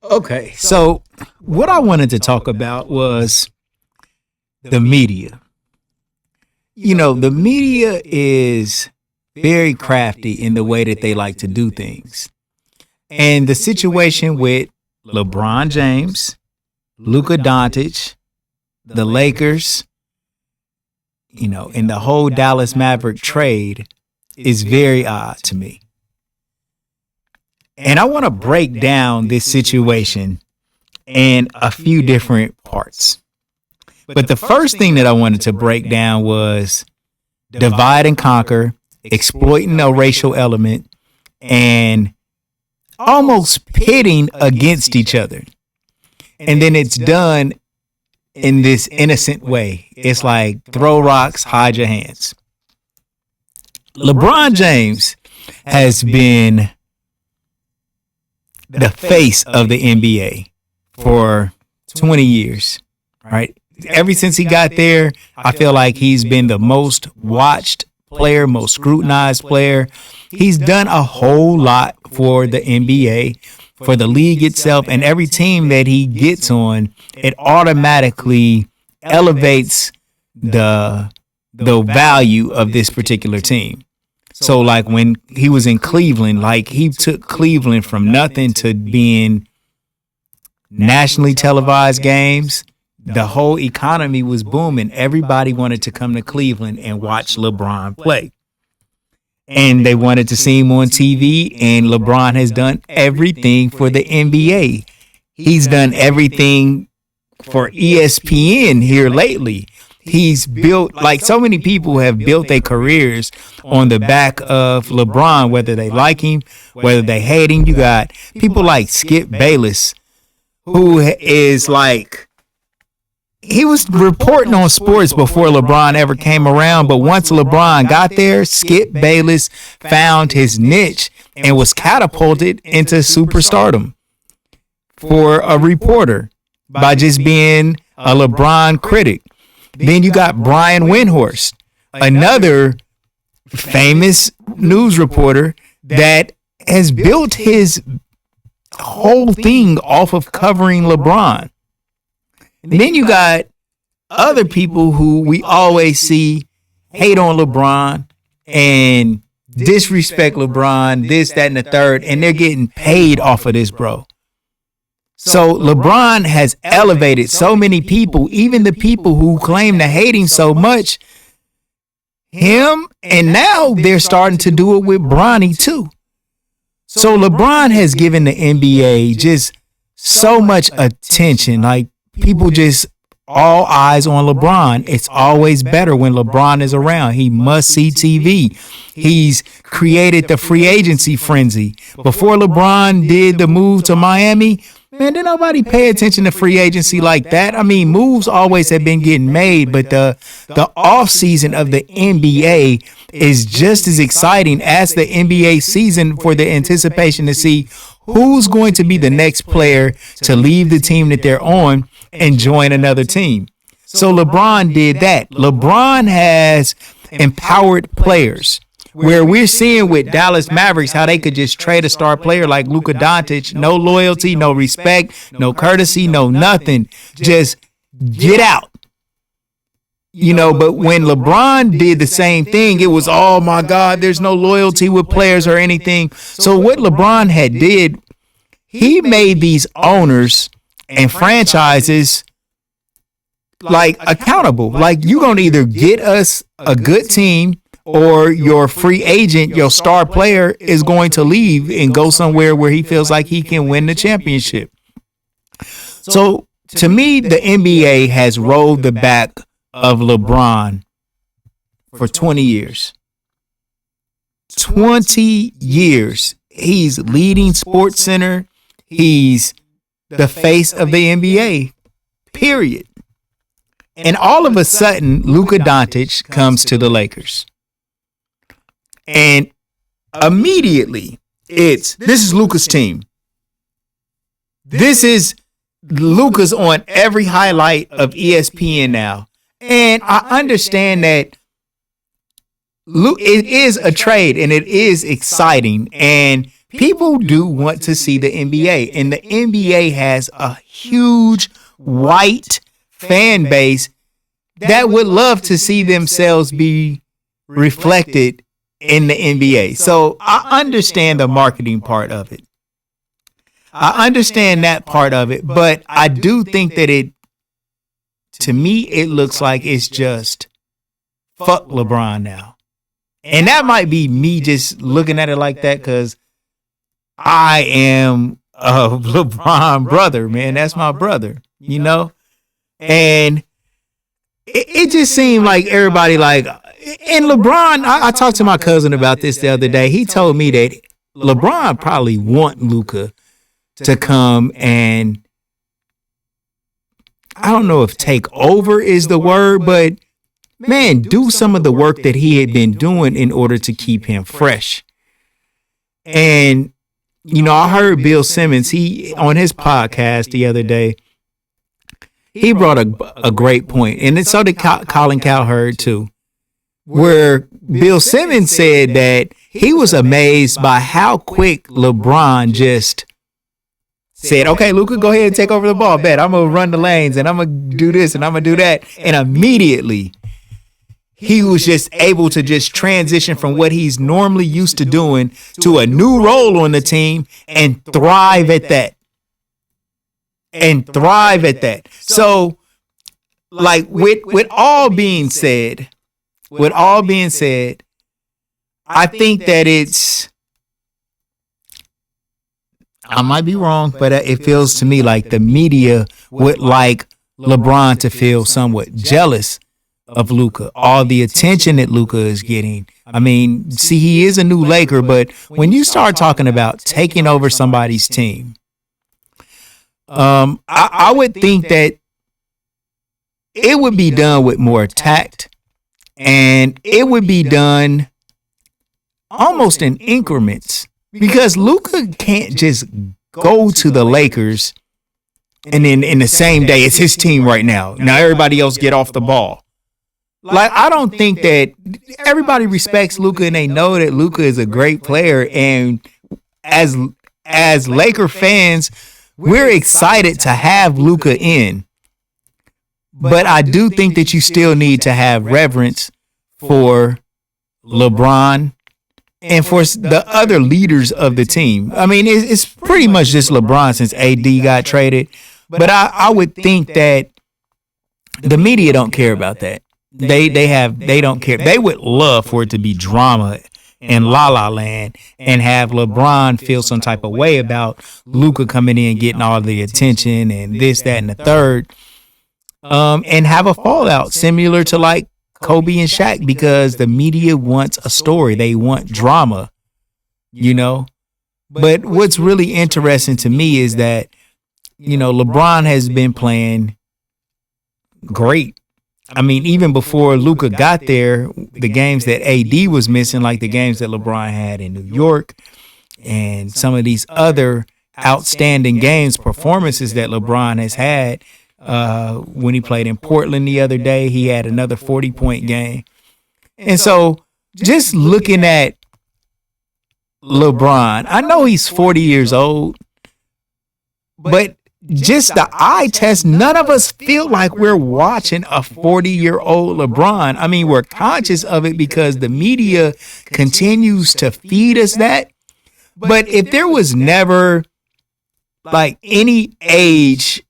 Okay, so what I wanted to talk about was the media. The media is very crafty in the way that they like to do things. And the situation with LeBron James, Luka Doncic, the Lakers, and the whole Dallas Maverick trade is very odd to me. And I want to break down this situation in a few different parts. But the first thing that I wanted to break down was divide and conquer, exploiting a racial element, and almost pitting against each other. And then it's done in this innocent way. It's like throw rocks, hide your hands. LeBron James has been the face of the NBA for 20 years, right? Ever since he got there, I feel like he's been the most watched player, most scrutinized player. He's done a whole lot for the NBA, for the league itself, and every team that he gets on, it automatically elevates the value of this particular team. So like when he was in Cleveland, like he took Cleveland from nothing to being nationally televised games. The whole economy was booming. Everybody wanted to come to Cleveland and watch LeBron play. And they wanted to see him on TV, and LeBron has done everything for the NBA. He's done everything for ESPN here lately. He's built, like so many people have built their careers on the back of LeBron, whether they like him, whether they hate him. You got people like Skip Bayless, who is like, he was reporting on sports before LeBron ever came around. But once LeBron got there, Skip Bayless found his niche and was catapulted into superstardom for a reporter by just being a LeBron critic. Then you got Brian Windhorst, another famous news reporter that has built his whole thing off of covering LeBron. And then you got other people who we always see hate on LeBron and disrespect LeBron, this, that, and the third, and they're getting paid off of this, bro. So LeBron has elevated so many people, even the people who claim to hate him so much, him, and now they're starting to do it with Bronny too. So LeBron has given the NBA just so much attention. Like people just all eyes on LeBron. It's always better when LeBron is around. He must see TV. He's created the free agency frenzy. Before LeBron did the move to Miami, man, did nobody pay attention to free agency like that? I mean, moves always have been getting made, but the off season of the NBA is just as exciting as the NBA season for the anticipation to see who's going to be the next player to leave the team that they're on and join another team. So LeBron did that. LeBron has empowered players, where we're seeing with Dallas Mavericks how they could just trade a star player like Luka Doncic, no loyalty, no respect, no courtesy, no nothing. Just get out. But when LeBron did the same thing, it was, oh my God, there's no loyalty with players or anything. So what LeBron had did, he made these owners and franchises like accountable. Like, you're going to either get us a good team, or your free agent, your star player, is going to leave and go somewhere where he feels like he can win the championship. So to me, the NBA has rolled the back of LeBron for 20 years. 20 years. He's leading Sports Center. He's the face of the NBA, period. And all of a sudden, Luka Doncic comes to the Lakers. And immediately, this is Luka's team. This is Luka's on every highlight of ESPN now. And I understand that it is a trade and it is exciting. And people do want to see the NBA, and the NBA has a huge white fan base that would love to see themselves be reflected in the NBA. So I understand the marketing part of it. I understand that part of it, but I do think that to me, it looks like it's just fuck LeBron now. And that might be me just looking at it like that because I am a LeBron brother, man. That's my brother, you know? And it just seemed like everybody like, and LeBron, I talked to my cousin about this the other day. He told me that LeBron probably want Luka to come and, I don't know if take over is the word, but man, do some of the work that he had been doing in order to keep him fresh. And, you know, I heard Bill Simmons, on his podcast the other day, he brought a great point, and so did Colin Cowherd too, where Bill Simmons said that he was amazed by how quick LeBron just said, okay, Luka, go ahead and take over the ball. Bet I'm going to run the lanes and I'm going to do this and I'm going to do that. And immediately he was just able to just transition from what he's normally used to doing to a new role on the team and thrive at that. So, like, with all being said, I think that I might be wrong, but it feels to me like the media would like LeBron to feel somewhat jealous of Luka, all the attention that Luka is getting. I mean, see, he is a new Laker, but when you start talking about taking over somebody's team, I would think that it would be done with more tact, and it would be done almost in increments, because Luka can't just go to the Lakers and then in the same day it's his team right now. Now everybody else get off the ball. Like, I don't think that everybody respects Luka and they know that Luka is a great player, and as Laker fans, we're excited to have Luka in. But I do think that you still need to have reverence for LeBron and for the other leaders of the team. I mean, it's pretty much just LeBron since AD got traded. But I would think that the media don't care about that. They don't care. They would love for it to be drama in La La Land and have LeBron feel some type of way about Luka coming in, getting all the attention and this, that, and the third. And have a fallout similar to like Kobe and Shaq, because the media wants a story. They want drama, you know. But what's really interesting to me is that, you know, LeBron has been playing great. I mean, even before Luka got there, the games that AD was missing, like the games that LeBron had in New York and some of these other outstanding performances that LeBron has had. When he played in Portland the other day, he had another 40-point game. And so just looking at LeBron, I know he's 40 years old, but just the eye test, none of us feel like we're watching a 40-year-old LeBron. I mean, we're conscious of it because the media continues to feed us that. But if there was never like any age,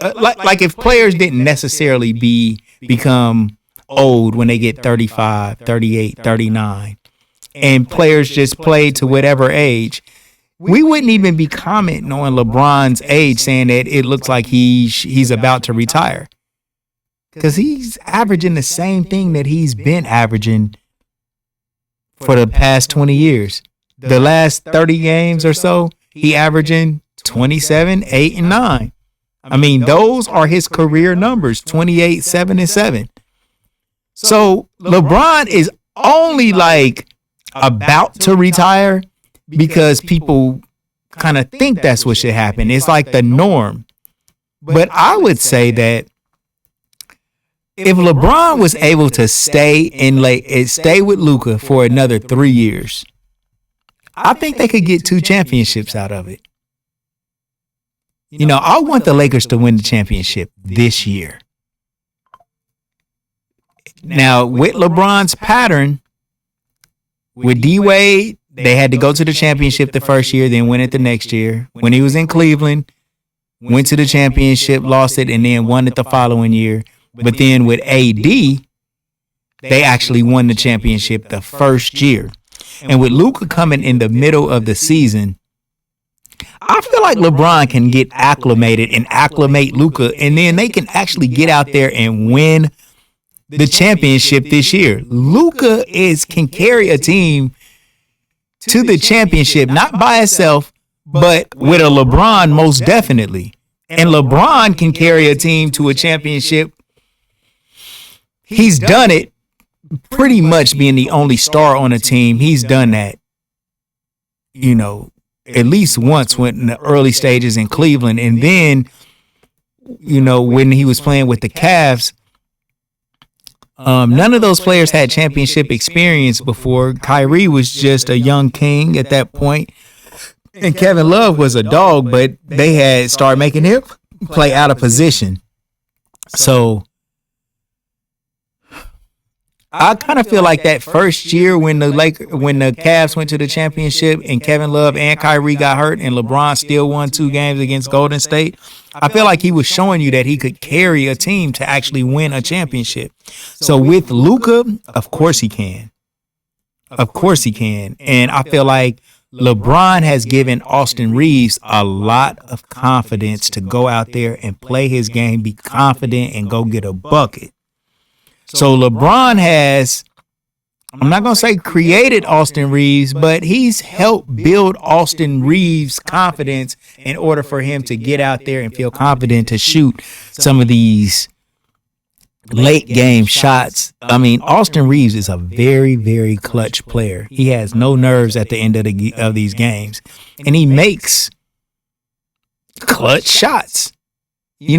like if players didn't necessarily become old when they get 35, 38, 39, and players just played to whatever age, we wouldn't even be commenting on LeBron's age, saying that it looks like he's about to retire, because he's averaging the same thing that he's been averaging for the past 20 years. The last 30 games or so, he averaging 27, 8, and 9. I mean, those are his career numbers, 28, 7, and 7. So LeBron is only like about to retire because people kind of think that's what should happen. It's like the norm. But I would say that if LeBron was able to stay with Luka for another 3 years, I think they could get 2 championships out of it. I want the Lakers to win the championship this year. Now, with LeBron's pattern, with D-Wade, they had to go to the championship the first year, then win it the next year. When he was in Cleveland, went to the championship, lost it, and then won it the following year. But then with AD, they actually won the championship the first year. And with Luka coming in the middle of the season, I feel like LeBron can get acclimated and acclimate Luka, and then they can actually get out there and win the championship this year. Luka can carry a team to the championship, not by itself, but with a LeBron most definitely. And LeBron can carry a team to a championship. He's done it pretty much being the only star on a team. He's done that, at least once when in the early stages in Cleveland. And then, when he was playing with the Cavs, none of those players had championship experience before. Kyrie was just a young king at that point, and Kevin Love was a dog, but they had started making him play out of position. So I kind of feel like that first year when the Cavs went to the championship and Kevin Love and Kyrie got hurt and LeBron still won 2 games against Golden State, I feel like he was showing you that he could carry a team to actually win a championship. So with Luka, of course he can. Of course he can. And I feel like LeBron has given Austin Reeves a lot of confidence to go out there and play his game, be confident, and go get a bucket. So LeBron has, I'm not going to say created Austin Reeves, but he's helped build Austin Reeves' confidence in order for him to get out there and feel confident to shoot some of these late game shots. I mean, Austin Reeves is a very, very clutch player. He has no nerves at the end of these games, and he makes clutch shots. He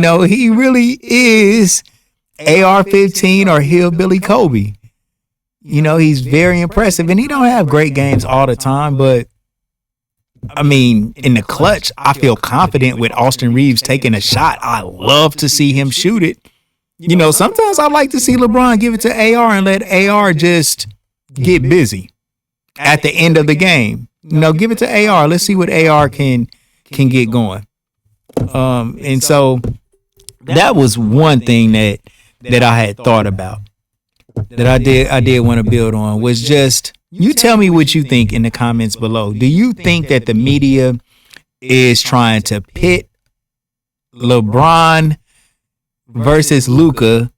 really is AR-15 or Hillbilly Kobe. He's very impressive, and he don't have great games all the time, but I mean, in the clutch, I feel confident with Austin Reeves taking a shot. I love to see him shoot it. Sometimes I like to see LeBron give it to AR and let AR just get busy at the end of the game. Give it to AR. Let's see what AR can get going. And so that was one thing that I had thought about, that I did want to build on, was just, you tell me what you think in the comments below. Do you think that the media is trying to pit LeBron versus Luka,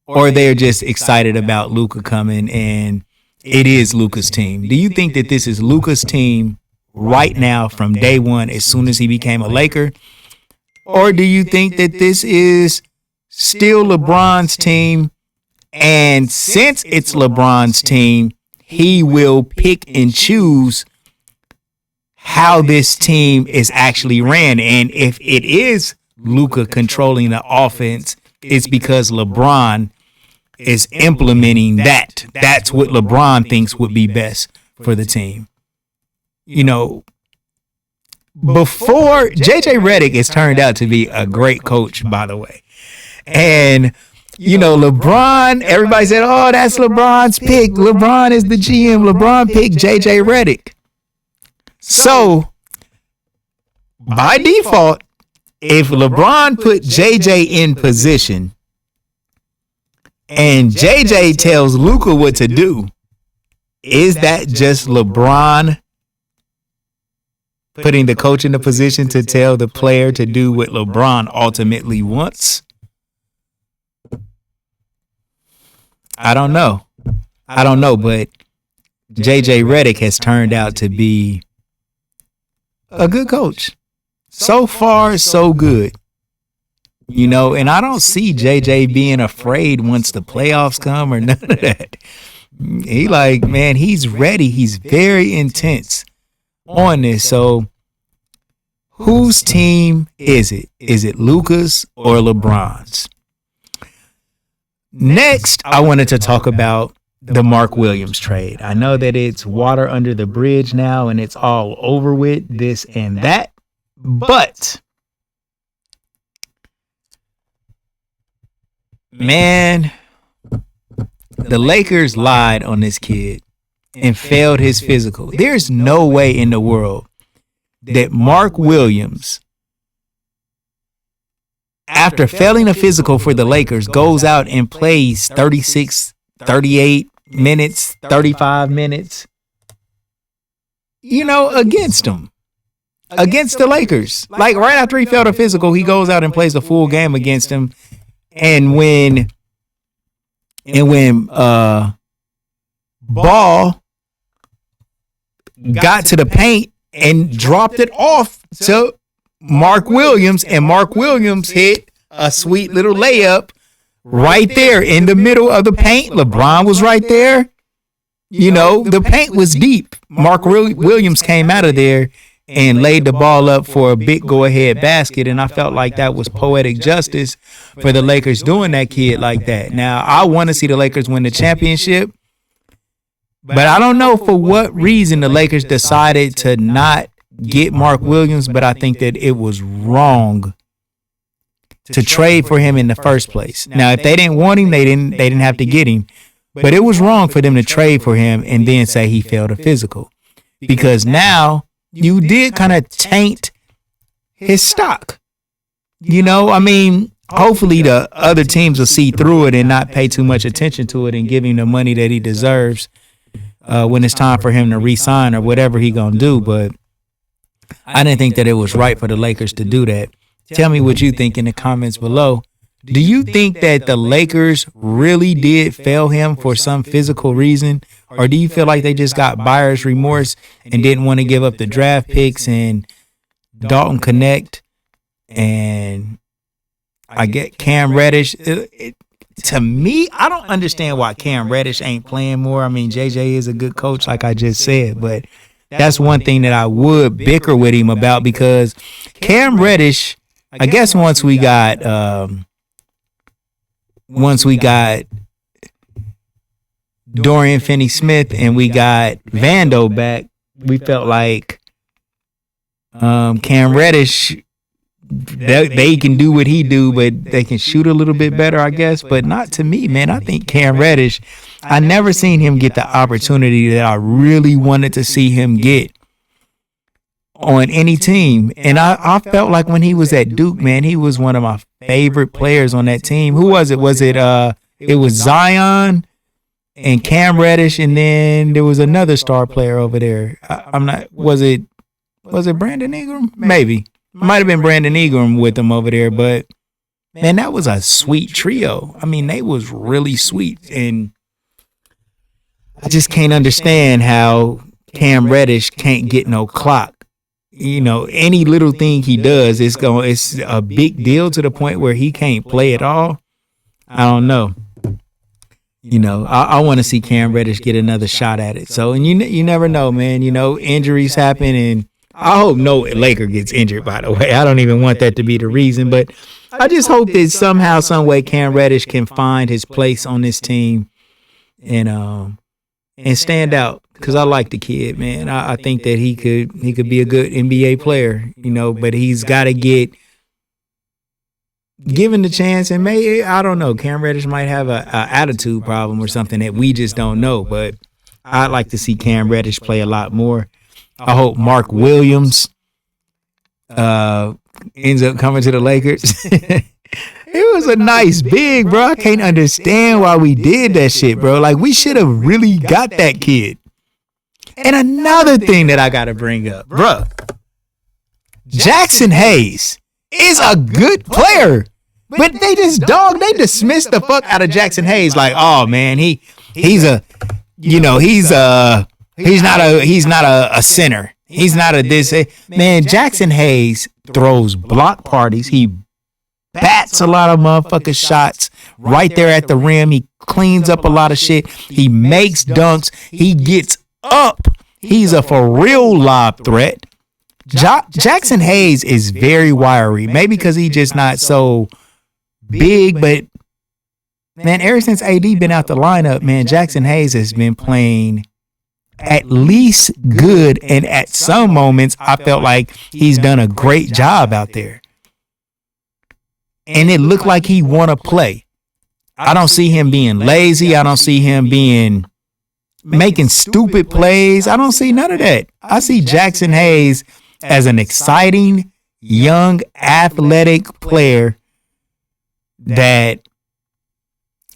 or they're just excited about Luka coming and it is Luka's team? Do you think that this is Luka's team right now from day one as soon as he became a Laker? Or do you think that this is still LeBron's team, and since it's LeBron's team, he will pick and choose how this team is actually ran? And if it is Luka controlling the offense, it's because LeBron is implementing that. That's what LeBron thinks would be best for the team. Before, JJ Redick has turned out to be a great coach, by the way. And, LeBron, everybody said, oh, that's LeBron's pick. LeBron is the GM. LeBron picked JJ Redick. So, by default, if LeBron put JJ in position and JJ tells Luka what to do, is that just LeBron putting the coach in the position to tell the player to do what LeBron ultimately wants? I don't know, but JJ Redick has turned out to be a good coach. So far, so good. And I don't see JJ being afraid once the playoffs come or none of that. He's ready. He's very intense on this. So whose team is it? Is it Luka's or LeBron's? Next, I wanted to talk about the Mark Williams trade. I know that it's water under the bridge now and it's all over with this and that, but man, the Lakers lied on this kid and failed his physical. There's no way in the world that Mark Williams, after failing a physical for the Lakers, goes out and plays 36, 38 minutes, 35 minutes, against them, against the Lakers. Like right after he failed a physical, he goes out and plays a full game against them. And when Ball got to the paint and dropped it off to Mark Williams, and Mark Williams hit a sweet little layup right there in the middle of the paint. LeBron was right there. The paint was deep. Mark Williams came out of there and laid the ball up for a big go-ahead basket, and I felt like that was poetic justice for the Lakers doing that kid like that. Now, I want to see the Lakers win the championship, but I don't know for what reason the Lakers decided to not get Mark Williams, but I think that it was wrong to trade for him in the first place. Now, if they didn't want him, they didn't have to get him, but it was wrong for them to trade for him and then say he failed a physical, because now you did kind of taint his stock. Hopefully the other teams will see through it and not pay too much attention to it and give him the money that he deserves when it's time for him to re-sign or whatever he gonna do. But I didn't think that it was right for the Lakers to do that. Tell me what you think in the comments below. Do you think that the Lakers really did fail him for some physical reason? Or do you feel like they just got buyer's remorse and didn't want to give up the draft picks and Dalton Connect and I get Cam Reddish? To me, I don't understand why Cam Reddish ain't playing more. I mean, JJ is a good coach, like I just said, but that's one thing that I would bicker with him about, because Cam Reddish, I guess once we got Dorian Finney-Smith and we got Vando back, we felt like Cam Reddish, they can do what he do, but they can shoot a little bit better, I guess. But not to me, man. I think Cam Reddish, I never seen him get the opportunity that I really wanted to see him get on any team. And I felt like when he was at Duke, man, he was one of my favorite players on that team. Who was it? It was Zion and Cam Reddish, and then there was another star player over there. Was it Brandon Ingram? Maybe. Might have been Brandon Ingram with them over there, but man, that was a sweet trio. I mean, they was really sweet, and I just can't understand how Cam Reddish can't get no clock. Any little thing he does, it's a big deal to the point where he can't play at all. I don't know. I want to see Cam Reddish get another shot at it. So, and you never know, man. Injuries happen, and I hope no Laker gets injured, by the way. I don't even want that to be the reason, but I just hope that somehow, some way, Cam Reddish can find his place on this team and stand out, because I like the kid, man. I think that he could be a good NBA player, but he's got to get given the chance, and maybe, I don't know, Cam Reddish might have a attitude problem or something that we just don't know, but I'd like to see Cam Reddish play a lot more. I hope Mark Williams ends up coming to the Lakers. It was a nice big, bro. I can't understand why we did that shit, bro. Like, we should have really got that kid. And another thing that I got to bring up, bro. Jackson Hayes is a good player, but they dismissed the fuck out of Jackson Hayes. Like, oh man, he's not a center. He's not a this. Man, Jackson Hayes throws block parties. He bats a lot of motherfucking shots right there at the rim. He cleans up a lot of shit. He makes dunks. He gets up. He's a for real lob threat. Jackson Hayes is very wiry. Maybe because he's just not so big, but man, ever since AD been out the lineup, man, Jackson Hayes has been playing at least good. And at some moments, I felt like he's done a great job out there. And it looked like he want to play. I don't see him being lazy. I don't see him being making stupid plays. I don't see none of that. I see Jackson Hayes as an exciting, young, athletic player that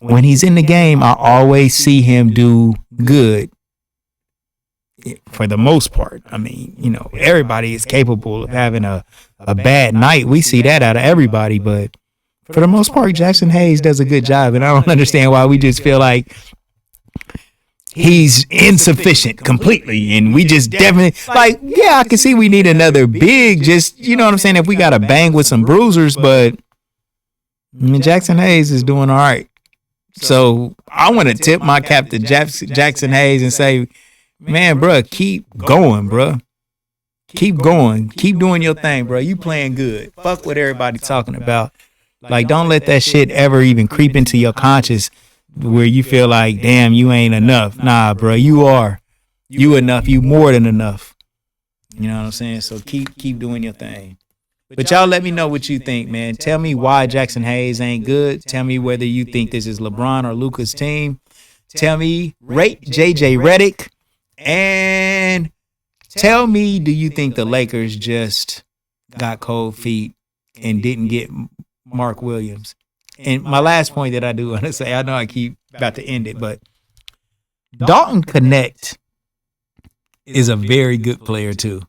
when he's in the game, I always see him do good. For the most part. I mean, you know, everybody is capable of having a bad night. We see that out of everybody, but for the most part, Jackson Hayes does a good job, and I don't understand why we just feel like he's insufficient completely, and we just definitely, like, yeah, I can see we need another big, just, you know what I'm saying, if we got to bang with some bruisers, but I mean, Jackson Hayes is doing all right. So I want to tip my cap to Jackson Hayes and say, man, bro, keep going, bro. Keep going. Keep doing your thing, bro. You playing good. Fuck what everybody talking about. Like, don't let that shit ever even creep into your conscience where you feel like, damn, you ain't enough. Nah, bro, you are. You enough. You more than enough. You know what I'm saying? So keep doing your thing. But y'all let me know what you think, man. Tell me why Jackson Hayes ain't good. Tell me whether you think this is LeBron or Luka's team. Tell me, rate JJ Redick. And tell me, do you think the Lakers just got cold feet and didn't get Mark Williams? And my last point that I do want to say, I know I keep about to end it, but Dalton Connect is a very good player too.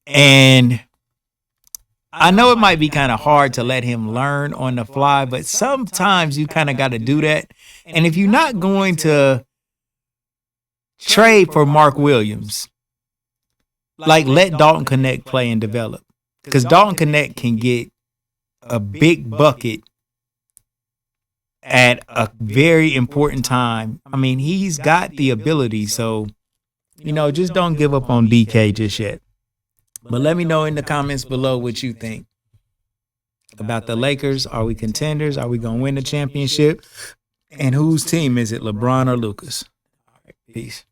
And I know it might be kind of hard to let him learn on the fly, but sometimes you kind of got to do that. And if you're not going to trade for Mark Williams, like, let Dalton Connect play and develop. Because Dalton Connect can get a big bucket at a very important time. I mean, he's got the ability. So, you know, just don't give up on DK just yet. But let me know in the comments below what you think about the Lakers. Are we contenders? Are we going to win the championship? And whose team is it, LeBron or Luka's? All right, peace.